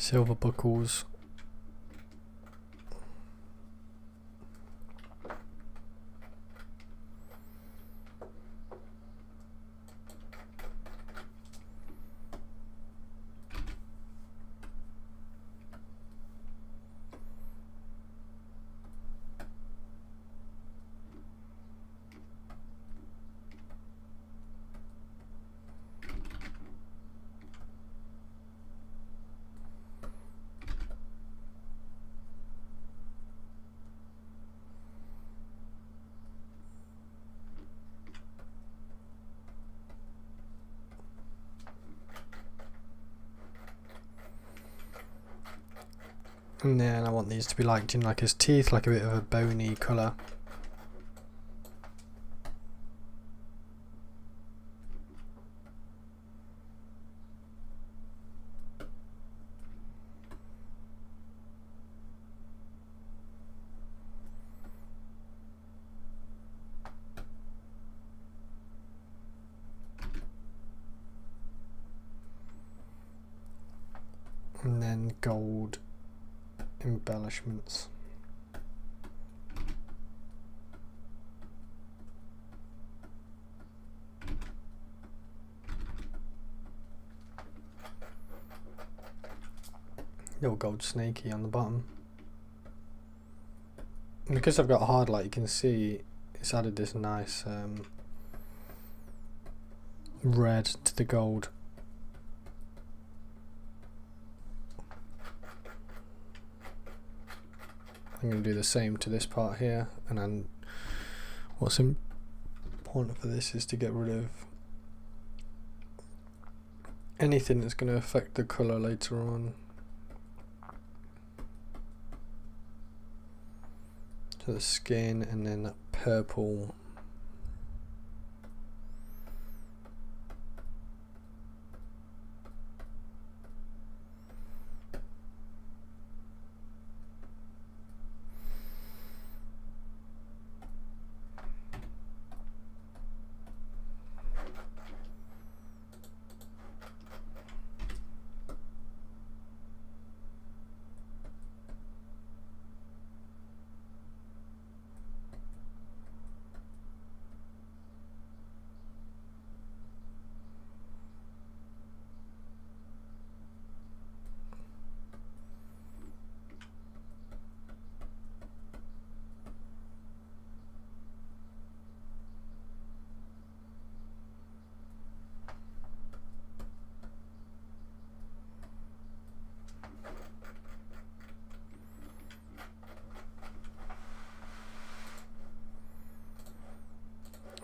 Silver buckles. And then I want these to be like, you know, like his teeth, like a bit of a bony colour. and then gold embellishments. Little gold snaky on the bottom. And because I've got hard light, you can see it's added this nice red to the gold. I'm going to do the same to this part here, and then what's important for this is to get rid of anything that's going to affect the colour later on. So the skin, and then that purple.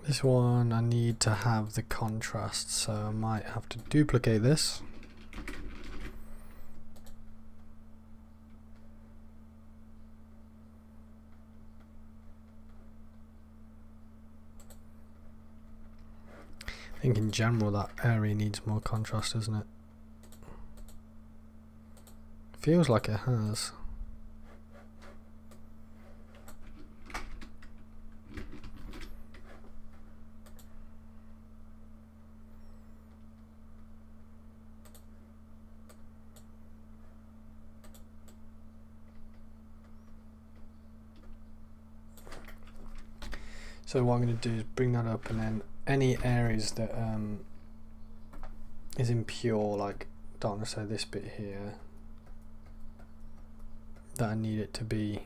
This one I need to have the contrast, so I might have to duplicate this. I think in general that area needs more contrast, doesn't it? Feels like it has. So what I'm going to do is bring that up, and then any areas that is impure, like darkness, so this bit here, that I need it to be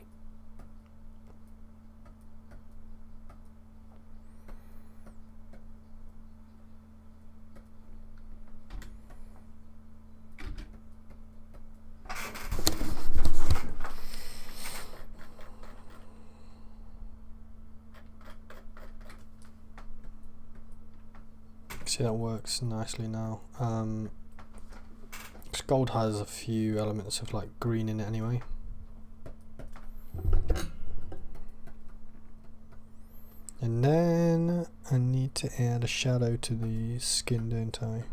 see, that works nicely now. 'Cause gold has a few elements of like green in it anyway. And then I need to add a shadow to the skin, don't I?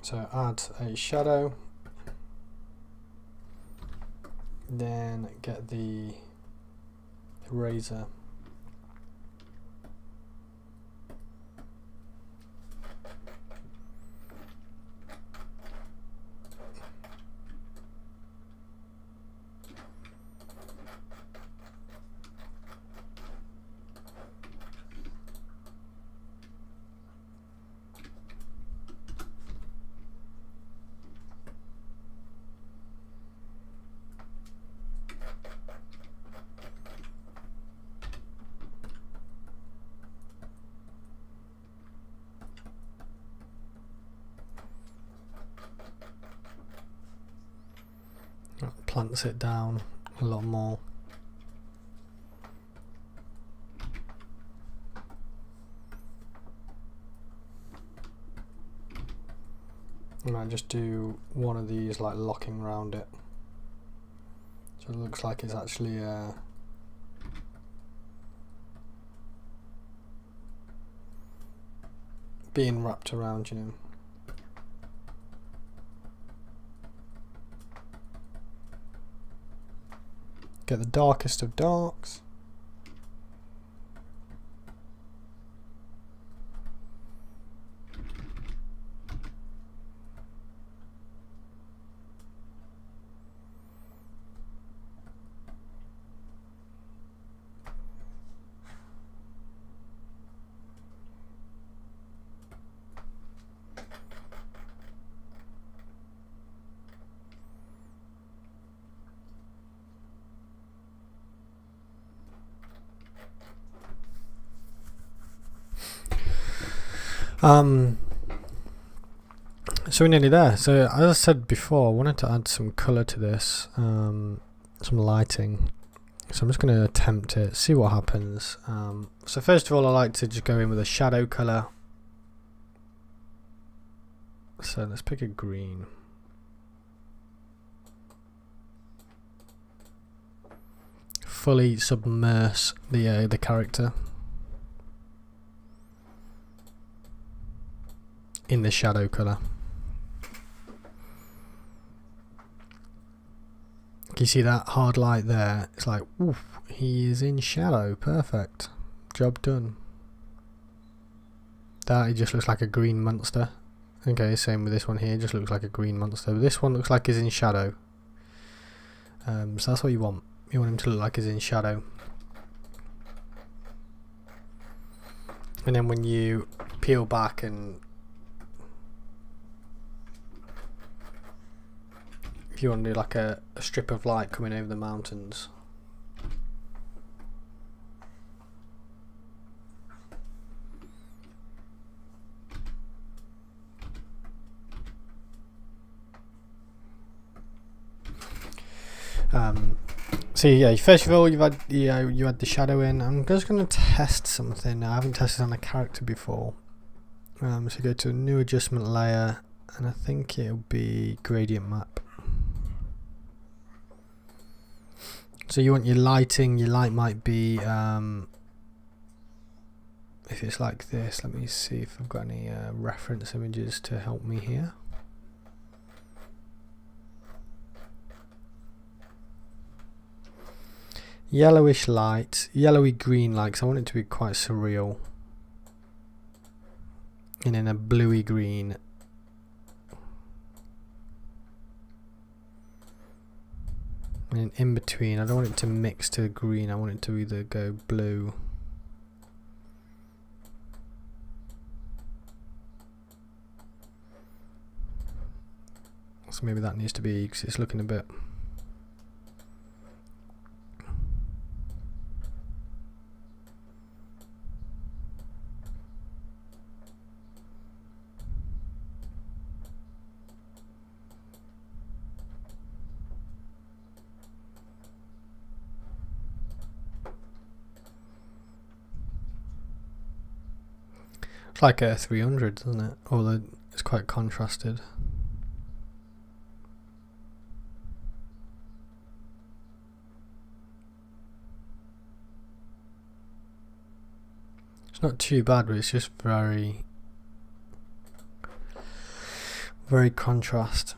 So add a shadow, then get the eraser. Plants it down a lot more. And I just do one of these like locking around it, so it looks like it's actually being wrapped around, you know. Get the darkest of darks. So we're nearly there. So as I said before, I wanted to add some colour to this, some lighting. So I'm just going to attempt it, see what happens. So first of all, I like to just go in with a shadow colour. So let's pick a green. Fully submerge the character in the shadow colour. You see that hard light there? It's like, oof, he is in shadow. Perfect. Job done. That, he just looks like a green monster. Okay, same with this one here. Just looks like a green monster. But this one looks like he's in shadow. So that's what you want. You want him to look like he's in shadow. And then when you peel back and if you want to do like a strip of light coming over the mountains. So yeah, first of all you had the shadow in. I'm just going to test something. I haven't tested on a character before. So go to a new adjustment layer, and I think it'll be gradient map. So you want your lighting. Your light might be if it's like this. Let me see if I've got any reference images to help me here. Yellowish light, yellowy green light, 'cause I want it to be quite surreal. And then a bluey green. And in between, I don't want it to mix to green, I want it to either go blue. So maybe that needs to be, because it's looking a bit... It's like a 300, doesn't it? Although it's quite contrasted. It's not too bad, but it's just very contrast.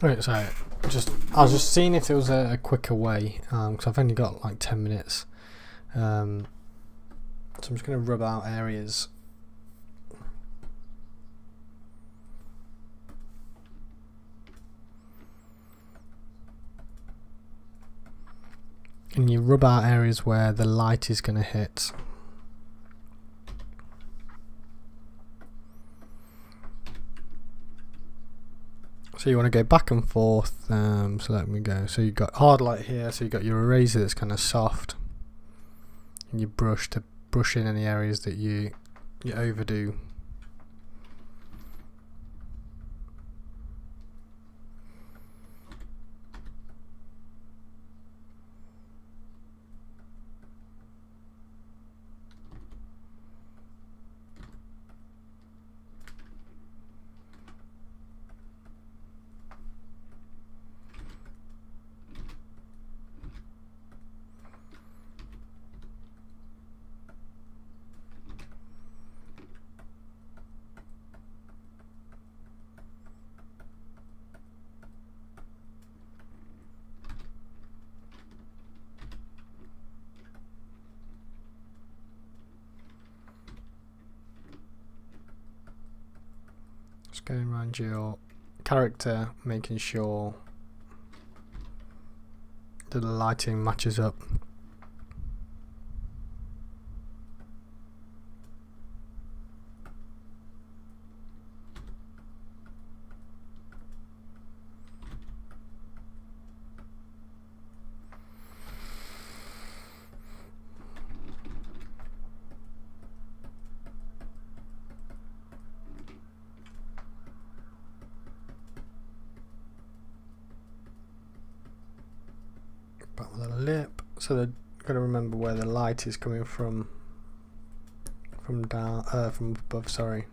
Right, so I was just seeing if there was a quicker way, because I've only got like 10 minutes. So I'm just going to rub out areas. And you rub out areas where the light is going to hit. So you want to go back and forth, so let me go. So you've got hard light here, so you've got your eraser that's kind of soft. And you brush to brush in any areas that you overdo. Just going around your character, making sure that the lighting matches up. Back with a lip, so they've got to remember where the light is coming from down, from above. Sorry.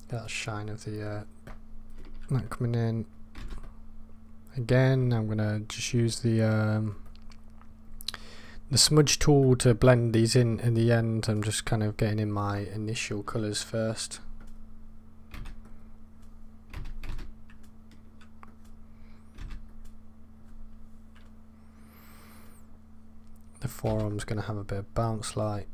That shine of the light coming in. Again, I'm gonna just use the smudge tool to blend these in the end. I'm just kind of getting in my initial colours first. The forearm's going to have a bit of bounce light.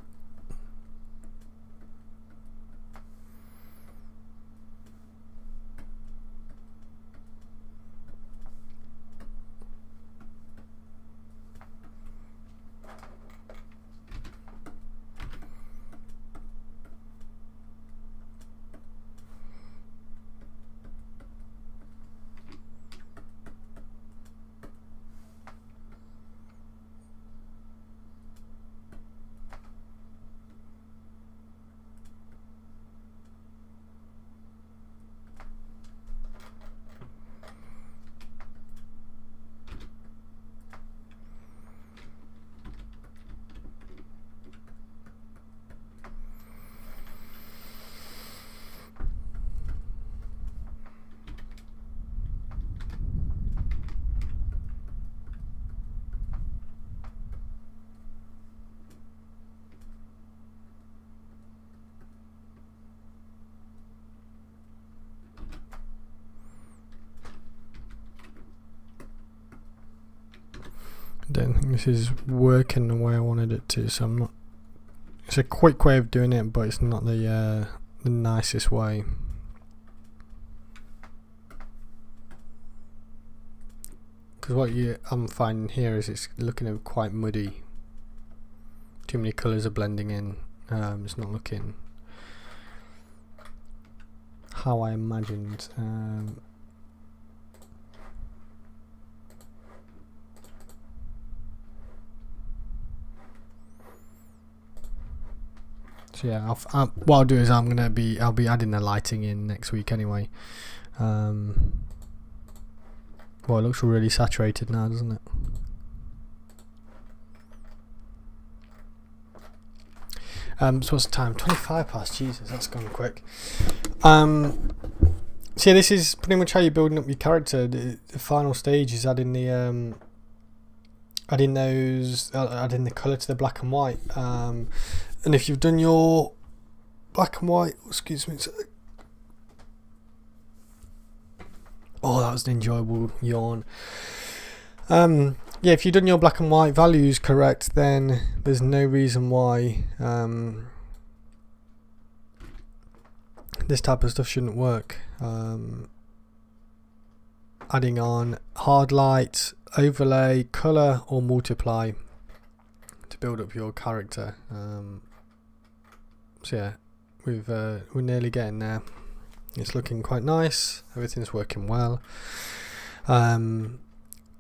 I don't think this is working the way I wanted it to, so I'm not. It's a quick way of doing it, but it's not the nicest way. Because what I'm finding here is it's looking quite muddy. Too many colours are blending in. It's not looking how I imagined. So yeah, what I'll do is I'll be adding the lighting in next week anyway. Well, it looks really saturated now, doesn't it? So what's the time? 25 past. Jesus, that's gone quick. So yeah, this is pretty much how you're building up your character. The final stage is adding the adding adding the colour to the black and white. And if you've done your black and white, excuse me. Oh, that was an enjoyable yawn. Yeah, if you've done your black and white values correct, then there's no reason why this type of stuff shouldn't work. Adding on hard light, overlay, colour or multiply to build up your character. So yeah, we're nearly getting there. It's looking quite nice. Everything's working well.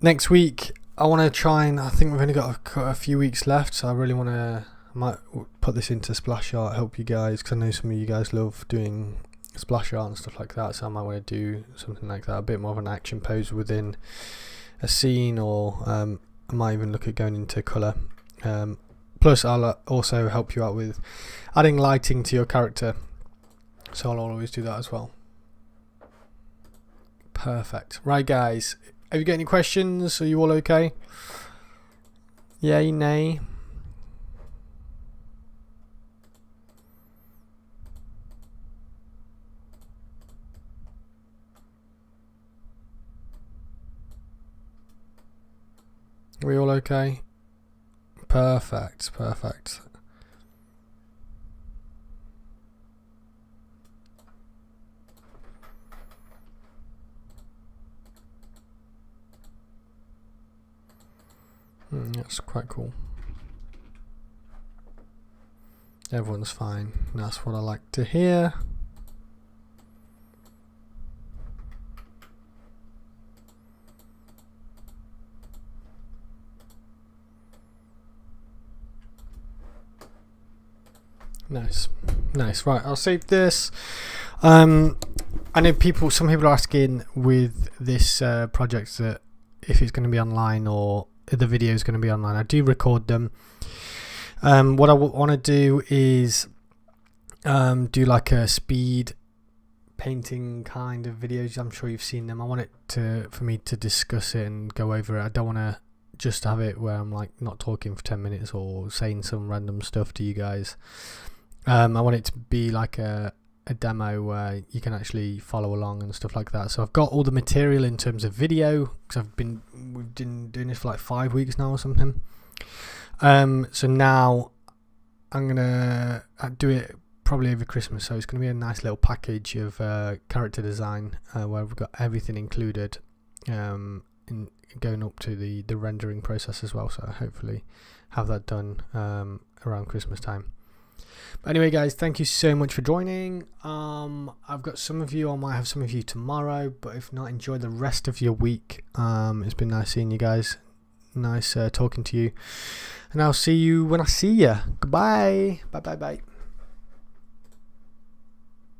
Next week I want to try and I think we've only got a few weeks left, so I really want to. I might put this into splash art, help you guys, because I know some of you guys love doing splash art and stuff like that, so I might want to do something like that, a bit more of an action pose within a scene, or I might even look at going into colour. Plus I'll also help you out with adding lighting to your character, so I'll always do that as well. Perfect. Right guys, have you got any questions? Are you all okay? Yay, nay? Are we all okay? Perfect, perfect. That's quite cool. Everyone's fine. That's what I like to hear. Nice. Right, I'll save this. I know some people are asking with this project that if it's going to be online or if the video is going to be online. I do record them. What I want to do is do like a speed painting kind of videos. I'm sure you've seen them. I want it for me to discuss it and go over it. I don't want to just have it where I'm like not talking for 10 minutes or saying some random stuff to you guys. I want it to be like a demo where you can actually follow along and stuff like that. So I've got all the material in terms of video, because we've been doing this for like 5 weeks now or something. So now I'm gonna do it probably over Christmas, so it's gonna be a nice little package of character design where we've got everything included, in going up to the rendering process as well. So hopefully have that done around Christmas time. But anyway guys, thank you so much for joining. I've got some of you, I might have some of you tomorrow, but if not, enjoy the rest of your week. It's been nice seeing you guys, nice talking to you, and I'll see you when I see you. Goodbye. Bye.